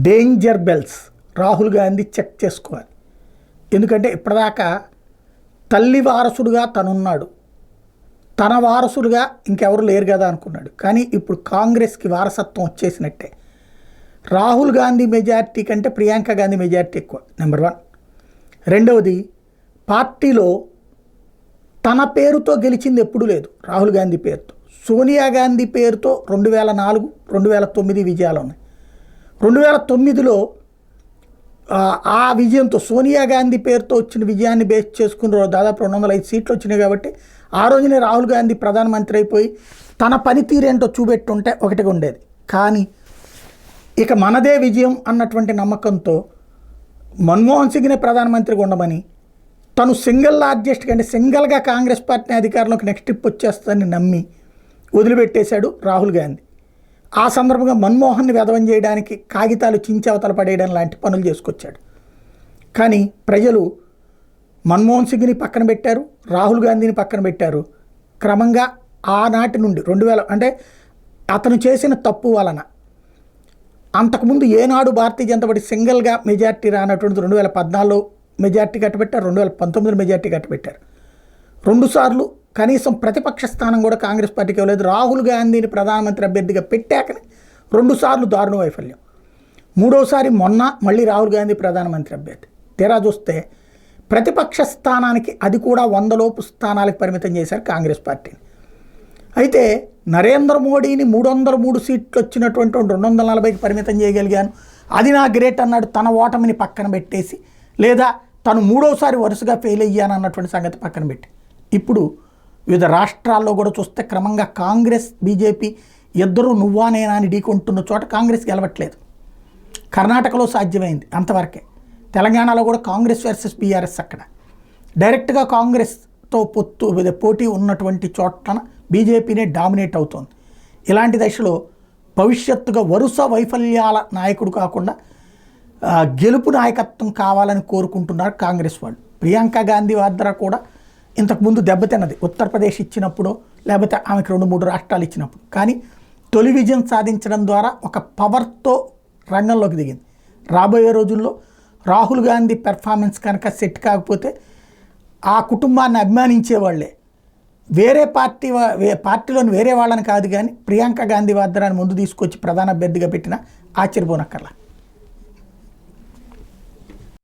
Danger bells Rahul Gandhi check చేసుకోవాలి. ఎందుకంటే ఇప్పటిదాకా తల్లి వారసుడుగా తనున్నాడు, తన వారసుడుగా ఇంకెవరు లేరు కదా అనుకున్నాడు. కానీ ఇప్పుడు కాంగ్రెస్కి వారసత్వం వచ్చేసినట్టే. రాహుల్ గాంధీ మెజార్టీ కంటే ప్రియాంక గాంధీ మెజార్టీ ఎక్కువ, నెంబర్ 1. రెండవది, పార్టీలో తన పేరుతో గెలిచింది ఎప్పుడూ లేదు. రాహుల్ గాంధీ పేరుతో, సోనియా గాంధీ పేరుతో 2004, 2009 విజయాలు ఉన్నాయి. 2009లో ఆ విజయంతో సోనియా గాంధీ పేరుతో వచ్చిన విజయాన్ని బేస్ చేసుకుని దాదాపు 205 సీట్లు వచ్చినాయి. కాబట్టి ఆ రోజునే రాహుల్ గాంధీ ప్రధానమంత్రి అయిపోయి తన పనితీరేంటో చూపెట్టుంటే ఒకటిగా ఉండేది. కానీ ఇక మనదే విజయం అన్నటువంటి నమ్మకంతో మన్మోహన్ సింగ్నే ప్రధానమంత్రిగా ఉండమని, తను సింగిల్ లార్జెస్ట్ కంటే సింగిల్గా కాంగ్రెస్ పార్టీని అధికారంలోకి నెక్స్ట్ ట్రిప్ వచ్చేస్తుందని నమ్మి వదిలిపెట్టేశాడు రాహుల్ గాంధీ. ఆ సందర్భంగా మన్మోహన్ని వెధవం చేయడానికి కాగితాలు చించవతల పడేయడం లాంటి పనులు చేసుకొచ్చాడు. కానీ ప్రజలు మన్మోహన్ సింగ్ని పక్కన పెట్టారు, రాహుల్ గాంధీని పక్కన పెట్టారు. క్రమంగా ఆనాటి నుండి 2000 అంటే అతను చేసిన తప్పు వలన అంతకుముందు ఏనాడు భారతీయ జనతా పార్టీ సింగిల్గా మెజార్టీ రానటువంటి 2014లో మెజార్టీ కట్టబెట్టారు, 2019లో మెజార్టీ కట్టబెట్టారు. 2 సార్లు కనీసం ప్రతిపక్ష స్థానం కూడా కాంగ్రెస్ పార్టీకి ఇవ్వలేదు. రాహుల్ గాంధీని ప్రధానమంత్రి అభ్యర్థిగా పెట్టాకనే 2 సార్లు దారుణ వైఫల్యం. 3వసారి మొన్న మళ్ళీ రాహుల్ గాంధీ ప్రధానమంత్రి అభ్యర్థి. తీరా చూస్తే ప్రతిపక్ష స్థానానికి అది కూడా 100 లోపు స్థానాలకు పరిమితం చేశారు కాంగ్రెస్ పార్టీని. అయితే నరేంద్ర మోడీని 303 సీట్లు వచ్చినటువంటి 240కి పరిమితం చేయగలిగాను, అది నా గ్రేట్ అన్నాడు. తన ఓటమిని పక్కన పెట్టేసి, లేదా తను 3వసారి వరుసగా ఫెయిల్ అయ్యాను అన్నటువంటి సంగతి పక్కన పెట్టి, ఇప్పుడు వివిధ రాష్ట్రాల్లో కూడా చూస్తే క్రమంగా కాంగ్రెస్ బీజేపీ ఇద్దరు నువ్వా నేనా అని ఢీకొంటున్న చోట కాంగ్రెస్ గెలవట్లేదు. కర్ణాటకలో సాధ్యమైంది అంతవరకే. తెలంగాణలో కూడా కాంగ్రెస్ వర్సెస్ బీఆర్ఎస్ అక్కడ డైరెక్ట్గా కాంగ్రెస్తో పోటీ ఉన్నటువంటి చోట్ల బీజేపీనే డామినేట్ అవుతోంది. ఇలాంటి దశలో భవిష్యత్తుగా వరుస వైఫల్యాల నాయకుడు కాకుండా గెలుపు నాయకత్వం కావాలని కోరుకుంటున్నారు కాంగ్రెస్ వాళ్ళు. ప్రియాంక గాంధీ వాద్రా కూడా ఇంతకుముందు దెబ్బతిన్నది ఉత్తరప్రదేశ్ ఇచ్చినప్పుడు, లేకపోతే ఆమెకు 2-3 రాష్ట్రాలు ఇచ్చినప్పుడు. కానీ తొలి విజయం సాధించడం ద్వారా ఒక పవర్తో రంగంలోకి దిగింది. రాబోయే రోజుల్లో రాహుల్ గాంధీ పెర్ఫార్మెన్స్ కనుక సెట్ కాకపోతే ఆ కుటుంబాన్ని అభిమానించే వాళ్ళే వేరే పార్టీలోని వేరే వాళ్ళని కాదు, కానీ ప్రియాంక గాంధీ వాద్రాన్ని ముందు తీసుకొచ్చి ప్రధాన అభ్యర్థిగా పెట్టినా ఆశ్చర్యపోనక్కర్లా.